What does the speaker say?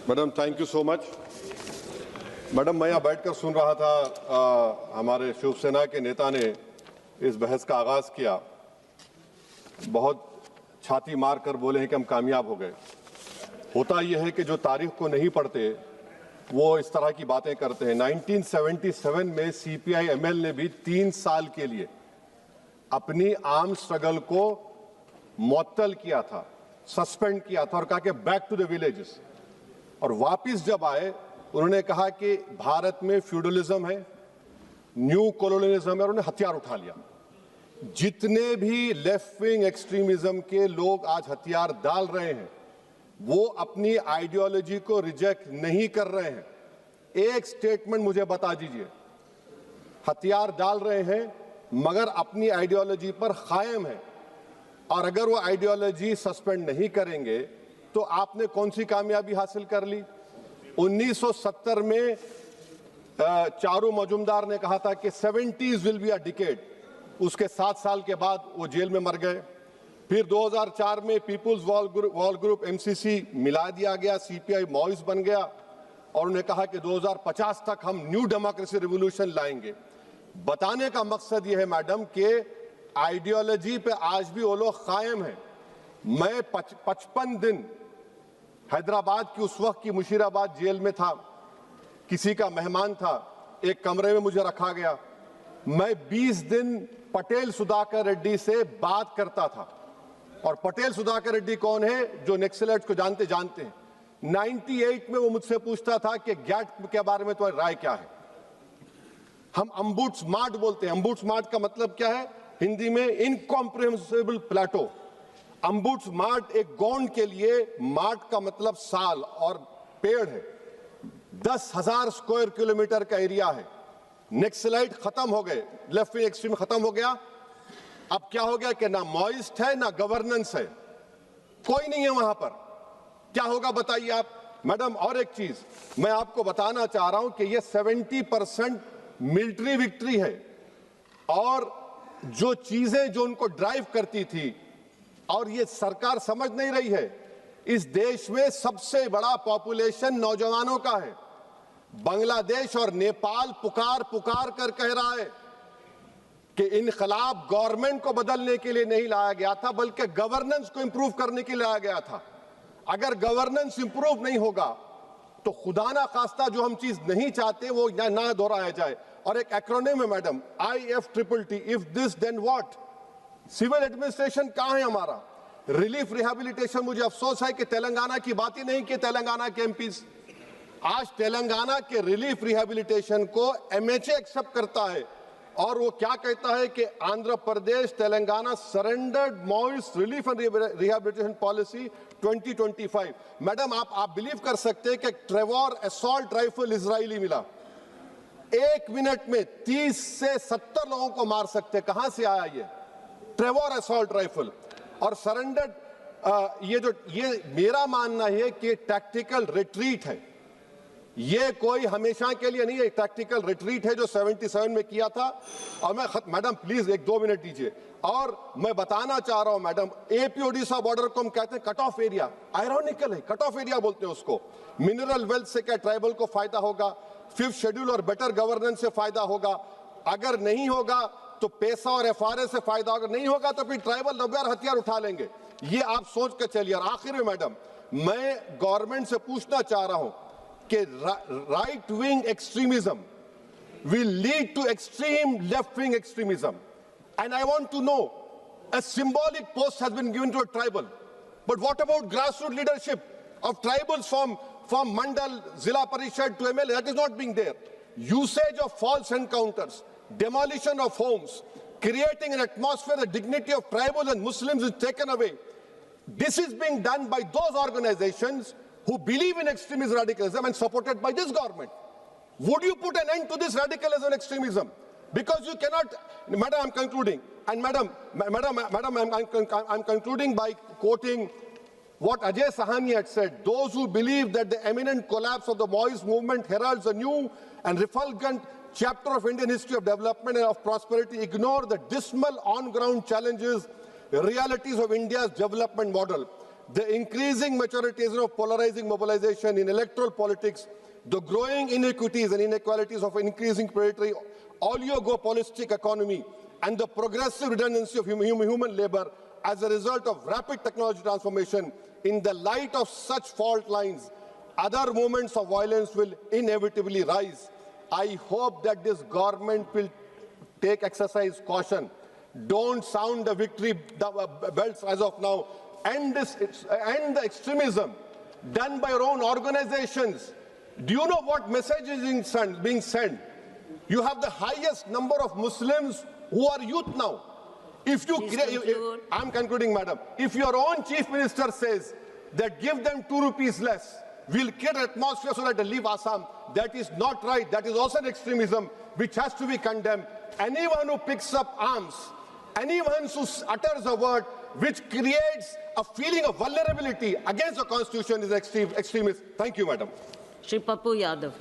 Madam thank you so much. Madam मैं यहाँ बैठकर सुन रहा था हमारे शिवसेना के नेता ने इस बहस का आगाज किया, बहुत छाती मार कर बोले हैं कि हम कामयाब हो गए। होता यह है कि जो तारीख को नहीं पढ़ते वो इस तरह की बातें करते हैं। 1977 में सीपीआई एमएल ने भी 3 साल के लिए अपनी आर्म स्ट्रगल को मुअत्तल किया था, सस्पेंड किया था और कहा कि बैक टू द विलेजेस। और वापस जब आए उन्होंने कहा कि भारत में फ्यूडलिज्म है, न्यू कॉलोनियलिज्म है, और उन्होंने हथियार उठा लिया। जितने भी लेफ्ट विंग एक्सट्रीमिज्म के लोग आज हथियार डाल रहे हैं वो अपनी आइडियोलॉजी को रिजेक्ट नहीं कर रहे हैं। एक स्टेटमेंट मुझे बता दीजिए, हथियार डाल रहे हैं मगर अपनी आइडियोलॉजी पर कायम है, और अगर वो आइडियोलॉजी सस्पेंड नहीं करेंगे तो आपने कौन सी कामयाबी हासिल कर ली? 1970 में चारू मजुमदार ने कहा था कि 70s will be a decade, उसके 7 साल के बाद वो जेल में मर गए। फिर 2004 में पीपुल्स वॉल ग्रुप एमसीसी मिला दिया गया, सीपीआई माओइस्ट बन गया, और उन्होंने कहा कि 2050 तक हम न्यू डेमोक्रेसी रिवॉल्यूशन लाएंगे। बताने का मकसद यह है मैडम कि आइडियोलॉजी पे आज भी वो लोग कायम हैं। मैं 55 दिन हैदराबाद की उस वक्त की मुशीराबाद जेल में था, किसी का मेहमान था, एक कमरे में मुझे रखा गया। मैं 20 दिन पटेल सुधाकर रेड्डी से बात करता था, और पटेल सुधाकर रेड्डी कौन है? जो नक्सलाइट्स को जानते हैं। 98 में वो मुझसे पूछता था कि गैट के बारे में तुम्हारी राय क्या है। हम अम्बुड्समार्ट बोलते हैं। अम्बुड्समार्ट का मतलब क्या है हिंदी में? इनकॉम्प्रिहेंसिबल प्लेटो। अम्बुड्समार्ट एक गोंड के लिए मार्ट का मतलब साल और पेड़ है। 10,000 स्क्वायर किलोमीटर का एरिया है। नक्सलाइट खत्म हो गए, लेफ्ट विंग एक्सट्रीम खत्म हो गया। अब क्या हो गया कि ना मॉइस्ट है ना गवर्नेंस है, कोई नहीं है वहां पर। क्या होगा बताइए आप मैडम। और एक चीज मैं आपको बताना चाह रहा हूं कि ये 70% मिलिट्री विक्ट्री है, और जो चीजें जो उनको ड्राइव करती थी, और ये सरकार समझ नहीं रही है, इस देश में सबसे बड़ा पॉपुलेशन नौजवानों का है। बांग्लादेश और नेपाल पुकार कर कह रहा है कि इनकलाब गवर्नमेंट को बदलने के लिए नहीं लाया गया था, बल्कि गवर्नेंस को इंप्रूव करने के लिए लाया गया था। अगर गवर्नेंस इंप्रूव नहीं होगा तो खुदा ना खास्ता जो हम चीज नहीं चाहते वो ना दोहराया जाए। और एक एक्रोनिम है madam, IFTTT, if this then what. Civil administration कहां है हमारा? Relief rehabilitation. मुझे अफसोस है कि तेलंगाना की बात ही नहीं की तेलंगाना के एमपीज। आज तेलंगाना के रिलीफ रिहैबिलिटेशन को MHA एक्सेप्ट करता है, और वो क्या कहता है कि Andhra Pradesh Telangana surrendered Maoist relief and rehabilitation policy 2025। Madam आप बिलीव कर सकते हैं कि ट्रेवोर असॉल्ट राइफल इजरायली मिला, 1 मिनट में 30 से 70 लोगों को मार सकते। कहां से आया ये ट्रेवोर असॉल्ट राइफल? और सरेंडर्ड ये मेरा मानना है कि टैक्टिकल रिट्रीट है, ये कोई हमेशा के लिए नहीं है। टैक्टिकल रिट्रीट है जो 77 में किया था। और मैं मैडम प्लीज 1-2 मिनट दीजिए। और मैं बताना चाह रहा हूं मैडम, AP ओडिशा बॉर्डर को हम कहते हैं कट ऑफ एरिया। आयरॉनिकल है, कट ऑफ एरिया बोलते हैं उसको। मिनरल वेल्थ से क्या ट्राइबल को फायदा होगा? 5th शेड्यूल और बेटर गवर्नेंस से फायदा होगा। अगर नहीं होगा तो पैसा और FRA से फायदा होगा, नहीं होगा तो फिर ट्राइबल रबर हथियार उठा लेंगे। ये आप सोच के चलिए। और आखिर में मैडम मैं गवर्नमेंट से पूछना चाह रहा हूं कि right wing extremism will lead to extreme left wing extremism, and I want to know, a symbolic post has been given to a tribal, but what about grassroots leadership of tribals from Mandal, Zilla Parishad to MLA? That is not being there. Usage of false encounters, demolition of homes, creating an atmosphere the dignity of tribals and Muslims is taken away. This is being done by those organizations who believe in extremist radicalism and supported by this government. Would you put an end to this radicalism and extremism? Because you cannot, Madam, I'm concluding, and Madam, I'm concluding by quoting what Ajay Sahani had said. Those who believe that the imminent collapse of the Maoist movement heralds a new and refulgent chapter of Indian history of development and of prosperity ignore the dismal on-ground challenges, realities of India's development model. the increasing maturation of polarizing mobilization in electoral politics, the growing inequities and inequalities of an increasing predatory oligopolistic economy, and the progressive redundancy of human labor as a result of rapid technology transformation, in the light of such fault lines, other moments of violence will inevitably rise. I hope that this government will exercise caution. Don't sound the victory bells as of now. End the extremism done by your own organizations. Do you know what message is being sent? You have the highest number of Muslims who are youth now. If you I'm concluding, madam. If your own chief minister says that give them 2 rupees less, we'll create an atmosphere so that they leave Assam, that is not right. That is also an extremism which has to be condemned. Anyone who picks up arms, anyone who utters a word which creates a feeling of vulnerability against the constitution is extremist. Thank you, madam. Shri Papu Yadav.